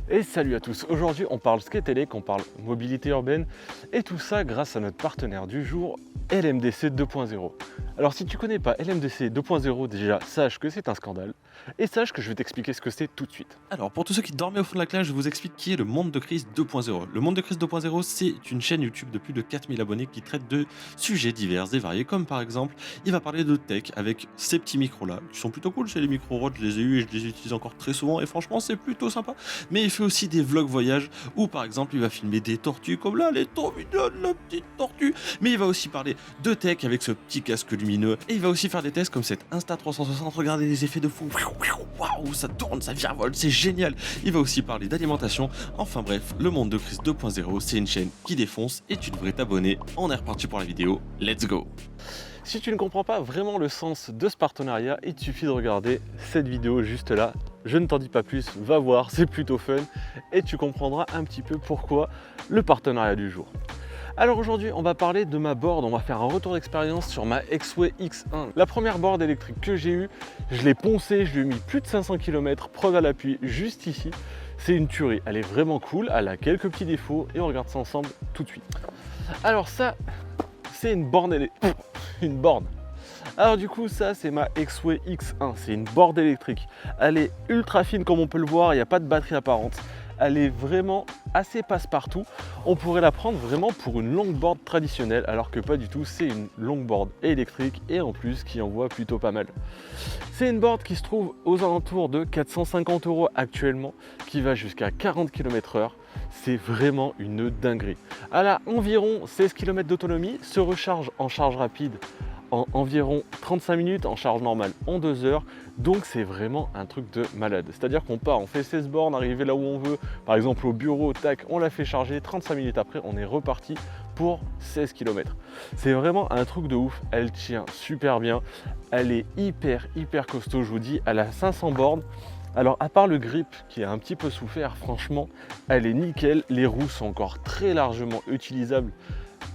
Et salut à tous, aujourd'hui on parle skate élec, on parle mobilité urbaine et tout ça grâce à notre partenaire du jour, LMDC 2.0. Alors si tu connais pas LMDC 2.0 déjà, sache que c'est un scandale et sache que je vais t'expliquer ce que c'est tout de suite. Alors, pour tous ceux qui dormaient au fond de la classe, je vous explique qui est le Monde de Crise 2.0. Le Monde de Crise 2.0, c'est une chaîne YouTube de plus de 4000 abonnés qui traite de sujets divers et variés, comme par exemple, il va parler de tech avec ces petits micros-là, qui sont plutôt cool. C'est les micros Rode, je les ai eus et je les utilise encore très souvent, et franchement, c'est plutôt sympa. Mais il fait aussi des vlogs voyages, où par exemple, il va filmer des tortues, comme là, elle est trop mignonne, la petite tortue. Mais il va aussi parler de tech avec ce petit casque lumineux, et il va aussi faire des tests comme cette Insta360, regardez les effets de fou, waouh, ça tourne, ça virevolte, c'est génial. Il va aussi parler d'alimentation. Enfin bref, le Monde de Crise 2.0, c'est une chaîne qui défonce et tu devrais t'abonner. On est reparti pour la vidéo, let's go. Si tu ne comprends pas vraiment le sens de ce partenariat, il te suffit de regarder cette vidéo juste là. Je ne t'en dis pas plus, va voir, c'est plutôt fun et tu comprendras un petit peu pourquoi le partenariat du jour. Alors aujourd'hui, on va parler de ma board, on va faire un retour d'expérience sur ma X-Way X1. La première board électrique que j'ai eue, je l'ai poncée, je lui ai mis plus de 500 km, preuve à l'appui, juste ici. C'est une tuerie, elle est vraiment cool, elle a quelques petits défauts et on regarde ça ensemble tout de suite. Alors ça, c'est une borne électrique. Une borne. Alors du coup, ça c'est ma X-Way X1, c'est une board électrique. Elle est ultra fine comme on peut le voir, il n'y a pas de batterie apparente. Elle est vraiment assez passe-partout. On pourrait la prendre vraiment pour une longboard traditionnelle, alors que pas du tout, c'est une longboard électrique et en plus qui envoie plutôt pas mal. C'est une board qui se trouve aux alentours de 450 € actuellement, qui va jusqu'à 40 km/h. C'est vraiment une dinguerie. Elle a environ 16 km d'autonomie, se recharge en charge rapide en environ 35 minutes, en charge normale en 2 heures, donc c'est vraiment un truc de malade. C'est-à-dire qu'on part, on fait 16 bornes, arriver là où on veut, par exemple au bureau, tac, on la fait charger, 35 minutes après, on est reparti pour 16 km. C'est vraiment un truc de ouf, elle tient super bien, elle est hyper costaud, je vous dis, elle a 500 bornes. Alors à part le grip qui est un petit peu souffert, franchement, elle est nickel, les roues sont encore très largement utilisables.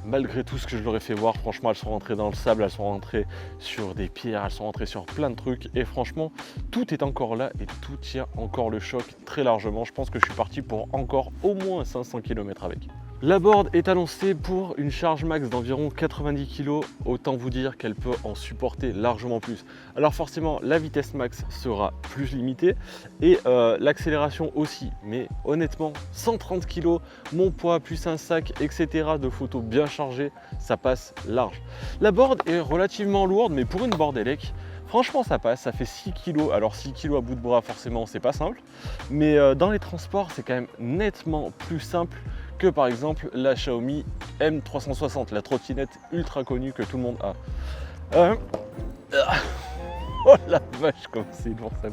Malgré tout ce que je leur ai fait voir, franchement, elles sont rentrées dans le sable, elles sont rentrées sur des pierres, elles sont rentrées sur plein de trucs. Et franchement, tout est encore là et tout tient encore le choc très largement. Je pense que je suis parti pour encore au moins 500 km avec. La board est annoncée pour une charge max d'environ 90 kg. Autant vous dire qu'elle peut en supporter largement plus. Alors forcément, la vitesse max sera plus limitée et l'accélération aussi. Mais honnêtement, 130 kg, mon poids plus un sac, etc. de photos bien chargées, ça passe large. La board est relativement lourde, mais pour une board élec, franchement ça passe, ça fait 6 kg. Alors 6 kg à bout de bras, forcément, c'est pas simple. Mais dans les transports, c'est quand même nettement plus simple que par exemple la Xiaomi M360, la trottinette ultra connue que tout le monde a. Oh la vache, comme c'est lourd ça.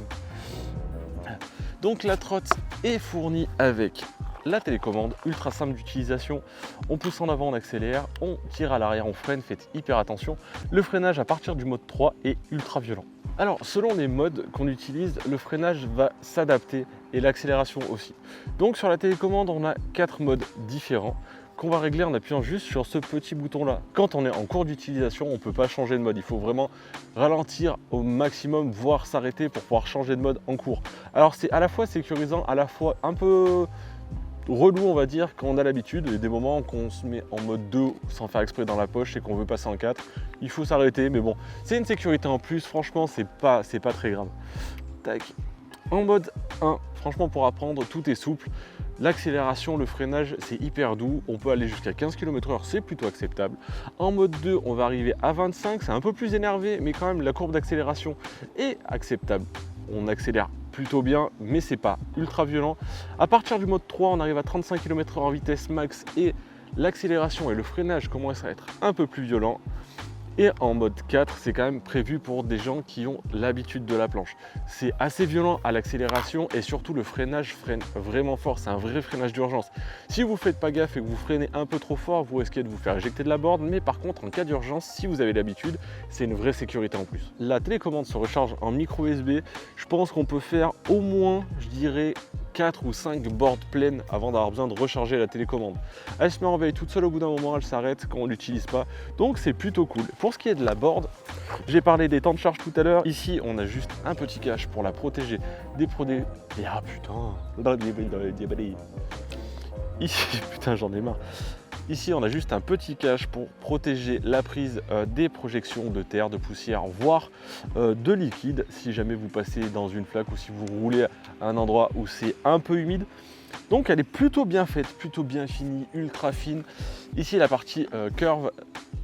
Donc la trotte est fournie avec la télécommande, ultra simple d'utilisation. On pousse en avant, on accélère, on tire à l'arrière, on freine, faites hyper attention. Le freinage à partir du mode 3 est ultra violent. Alors selon les modes qu'on utilise, le freinage va s'adapter et l'accélération aussi. Donc sur la télécommande, on a 4 modes différents qu'on va régler en appuyant juste sur ce petit bouton là. Quand on est en cours d'utilisation, on ne peut pas changer de mode, il faut vraiment ralentir au maximum, voire s'arrêter pour pouvoir changer de mode en cours. Alors c'est à la fois sécurisant, à la fois un peu relou on va dire quand on a l'habitude. Il y a des moments qu'on se met en mode 2 sans faire exprès dans la poche et qu'on veut passer en 4, il faut s'arrêter, mais bon, c'est une sécurité en plus, franchement c'est pas très grave. Tac. En mode 1, franchement pour apprendre, tout est souple. L'accélération, le freinage, c'est hyper doux. On peut aller jusqu'à 15 km/h, c'est plutôt acceptable. En mode 2, on va arriver à 25, c'est un peu plus énervé, mais quand même la courbe d'accélération est acceptable. On accélère plutôt bien, mais c'est pas ultra violent. À partir du mode 3, on arrive à 35 km/h en vitesse max et l'accélération et le freinage commencent à être un peu plus violents. Et en mode 4, c'est quand même prévu pour des gens qui ont l'habitude de la planche. C'est assez violent à l'accélération et surtout le freinage freine vraiment fort, c'est un vrai freinage d'urgence. Si vous ne faites pas gaffe et que vous freinez un peu trop fort, vous risquez de vous faire éjecter de la board, mais par contre en cas d'urgence, si vous avez l'habitude, c'est une vraie sécurité en plus. La télécommande se recharge en micro USB, je pense qu'on peut faire au moins, je dirais, 4 ou 5 boards pleines avant d'avoir besoin de recharger la télécommande. Elle se met en veille toute seule, au bout d'un moment elle s'arrête quand on l'utilise pas, donc c'est plutôt cool. Pour ce qui est de la board, j'ai parlé des temps de charge tout à l'heure. Ici on a juste un petit cache pour la protéger des produits. Ah putain, ici putain j'en ai marre. Ici, on a juste un petit cache pour protéger la prise des projections de terre, de poussière, voire de liquide, si jamais vous passez dans une flaque ou si vous roulez à un endroit où c'est un peu humide. Donc elle est plutôt bien faite, plutôt bien finie, ultra fine. Ici, la partie curve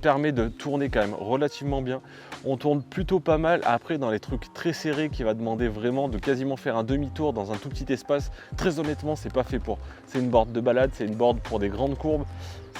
permet de tourner quand même relativement bien. On tourne plutôt pas mal. Après, dans les trucs très serrés qui va demander vraiment de quasiment faire un demi-tour dans un tout petit espace, très honnêtement, c'est pas fait pour. C'est une board de balade, c'est une board pour des grandes courbes.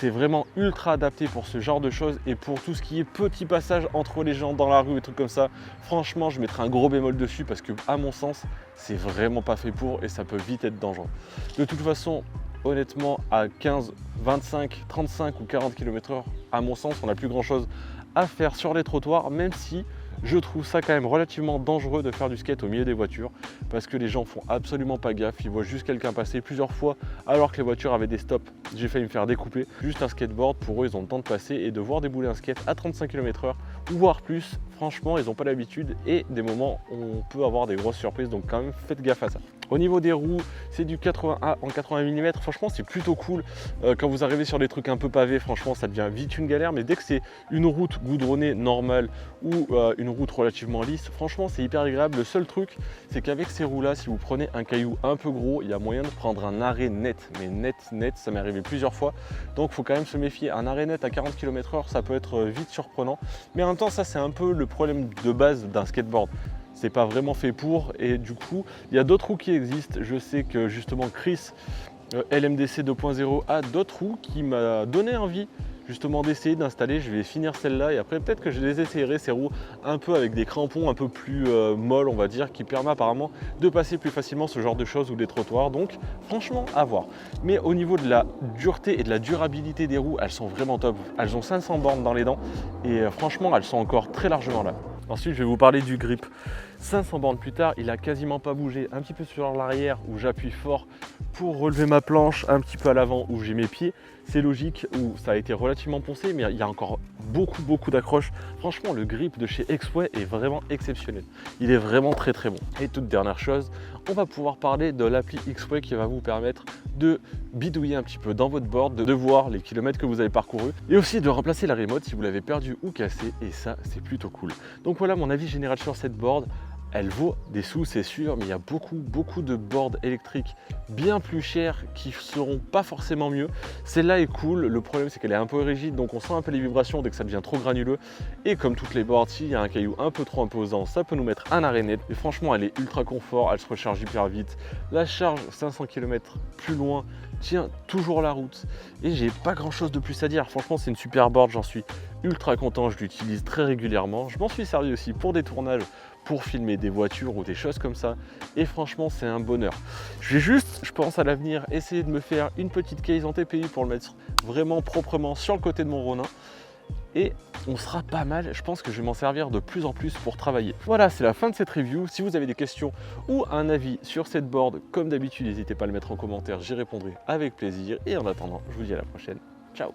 C'est vraiment ultra adapté pour ce genre de choses et pour tout ce qui est petit passage entre les gens dans la rue et trucs comme ça. Franchement, je mettrai un gros bémol dessus parce que, à mon sens, c'est vraiment pas fait pour et ça peut vite être dangereux. De toute façon, honnêtement, à 15, 25, 35 ou 40 km/h, à mon sens, on n'a plus grand chose à faire sur les trottoirs, même si je trouve ça quand même relativement dangereux de faire du skate au milieu des voitures parce que les gens font absolument pas gaffe, ils voient juste quelqu'un passer plusieurs fois alors que les voitures avaient des stops. J'ai failli me faire découper. Juste un skateboard, pour eux, ils ont le temps de passer et de voir débouler un skate à 35 km/h ou voire plus. Franchement, ils n'ont pas l'habitude et des moments on peut avoir des grosses surprises, donc quand même faites gaffe à ça. Au niveau des roues, c'est du 80A en 80 mm, franchement c'est plutôt cool. Quand vous arrivez sur des trucs un peu pavés, franchement ça devient vite une galère, mais dès que c'est une route goudronnée normale ou une route relativement lisse, franchement c'est hyper agréable. Le seul truc, c'est qu'avec ces roues là, si vous prenez un caillou un peu gros, il y a moyen de prendre un arrêt net, mais net, ça m'est arrivé plusieurs fois, donc il faut quand même se méfier. Un arrêt net à 40 km/h, ça peut être vite surprenant, mais en même temps ça c'est un peu le problème de base d'un skateboard. C'est pas vraiment fait pour, et du coup il y a d'autres roues qui existent. Je sais que justement Chris LMDC 2.0 a d'autres roues qui m'a donné envie justement d'essayer d'installer. Je vais finir celle-là et après peut-être que je les essayerai, ces roues un peu avec des crampons un peu plus molles, on va dire, qui permet apparemment de passer plus facilement ce genre de choses ou des trottoirs. Donc franchement à voir. Mais au niveau de la dureté et de la durabilité des roues, elles sont vraiment top. Elles ont 500 bornes dans les dents et franchement elles sont encore très largement là. Ensuite, je vais vous parler du grip. 500 bornes plus tard, il a quasiment pas bougé. Un petit peu sur l'arrière où j'appuie fort pour relever ma planche, un petit peu à l'avant où j'ai mes pieds. C'est logique, où ça a été relativement poncé, mais il y a encore beaucoup d'accroches. Franchement, le grip de chez X-Way est vraiment exceptionnel. Il est vraiment très bon. Et toute dernière chose, on va pouvoir parler de l'appli X-Way qui va vous permettre de bidouiller un petit peu dans votre board, de voir les kilomètres que vous avez parcourus et aussi de remplacer la remote si vous l'avez perdu ou cassé, et ça c'est plutôt cool. Donc voilà mon avis général sur cette board. Elle vaut des sous, c'est sûr, mais il y a beaucoup de boards électriques bien plus chères qui seront pas forcément mieux. Celle-là est cool, le problème c'est qu'elle est un peu rigide, donc on sent un peu les vibrations dès que ça devient trop granuleux. Et comme toutes les boards, s'il y a un caillou un peu trop imposant, ça peut nous mettre un arrêt net. Et franchement, elle est ultra confort, elle se recharge hyper vite. La charge 500 km plus loin tient toujours la route. Et j'ai pas grand chose de plus à dire. Franchement, c'est une super board, j'en suis ultra content, je l'utilise très régulièrement. Je m'en suis servi aussi pour des tournages, pour filmer des voitures ou des choses comme ça, et franchement c'est un bonheur. Je vais juste, je pense à l'avenir, essayer de me faire une petite case en TPI pour le mettre vraiment proprement sur le côté de mon Ronin, et on sera pas mal. Je pense que je vais m'en servir de plus en plus pour travailler. Voilà, c'est la fin de cette review. Si vous avez des questions ou un avis sur cette board, comme d'habitude, n'hésitez pas à le mettre en commentaire, j'y répondrai avec plaisir, et en attendant, je vous dis à la prochaine. Ciao.